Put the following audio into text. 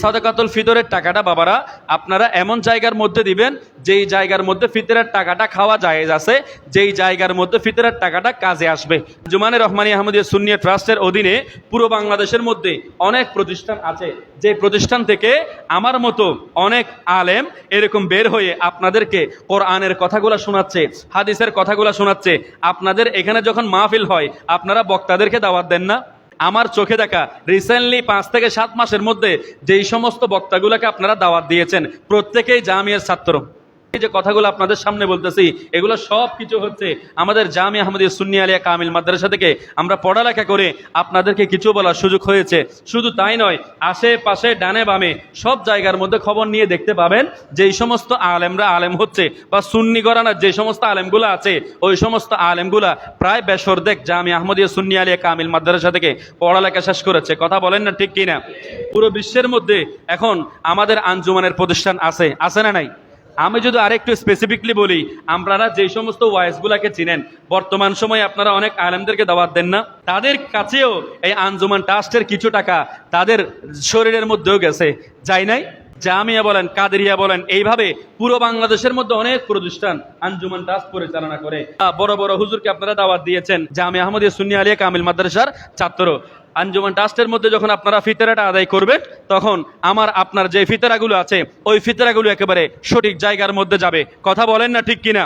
সাদাকাতুল ফিতরের টাকাটা বাবারা আপনারা এমন জায়গার মধ্যে দিবেন যেই জায়গার মধ্যে ফিতরের টাকাটা খাওয়া জায়েজ আছে, যেই জায়গার মধ্যে ফিতরের টাকাটা কাজে আসবে। আঞ্জুমানে রহমানী আহমদিয়া সুন্নিয়া ট্রাস্টের অধীনে পুরো বাংলাদেশের মধ্যে অনেক প্রতিষ্ঠান আছে, যে প্রতিষ্ঠান থেকে আমার মতো অনেক আলেম এরকম বের হয়ে আপনাদেরকে কোরআনের কথাগুলো শোনাচ্ছে, হাদিসের কথাগুলো শোনাচ্ছে। আপনাদের এখানে যখন মাহফিল হয় আপনারা বক্তাদেরকে দাওয়াত দেন না? আমার চোখে দেখা রিসেন্টলি 5 থেকে 7 মাসের মধ্যে যেই সমস্ত বক্তাগুলোকে আপনারা দাওয়াত দিয়েছেন প্রত্যেকেই জামিয়ার ছাত্র। এই যে কথাগুলো আপনাদের সামনে বলতেছি এগুলো সব কিছু হচ্ছে আমাদের জামিয়া আহমদিয়া সুন্নিয়া আলিয়া কামিল মাদ্রাসা থেকে আমরা পড়ালেখা করে আপনাদেরকে কিছু বলার সুযোগ হয়েছে। শুধু তাই নয়, আশেপাশে ডানে বামে সব জায়গার মধ্যে খবর নিয়ে দেখতে পাবেন যেই সমস্ত আলেমরা আলেম হচ্ছে বা সুন্নি গরানার যে সমস্ত আলেমগুলো আছে ওই সমস্ত আলেমগুলা প্রায় বেসরদেক জামিয়া আহমদিয়া সুন্নিয়া আলিয়া কামিল মাদ্রাসা থেকে পড়ালেখা শেষ করেছে। কথা বলেন না ঠিক কিনা? পুরো বিশ্বের মধ্যে এখন আমাদের আঞ্জুমানের প্রতিষ্ঠান আছে না নাই? আমি যদি আরেকটু স্পেসিফিকলি বলি, আপনারা যে সমস্ত ওয়াইসগুলাকে চিনেন বর্তমান সময়ে আপনারা অনেক আলেমদেরকে দাওয়াত দেন না? তাদের কাছেও এই আঞ্জুমান ট্রাস্টের কিছু টাকা তাদের শরীরের মধ্যেও গেছে, যায় নাই? জামিয়া বলেন, কাদেরিয়া বলেন, এইভাবে পুরো বাংলাদেশের মধ্যে অনেক প্রতিষ্ঠান আঞ্জুমান ট্রাস্ট পরিচালনা করে। বড় বড় হুজুরকে আপনারা দাওয়াত দিয়েছেন, জামিয়া আহমদিয়া সুন্নিয়া আলিয়া কামিল মাদ্রাসার ছাত্র। আঞ্জুমান ট্রাস্টের মধ্যে যখন আপনারা ফিতরাটা আদায় করবেন তখন আপনার যে ফিতরাগুলো আছে ওই ফিতরাগুলো একেবারে সঠিক জায়গার মধ্যে যাবে। কথা বলেন না ঠিক কিনা?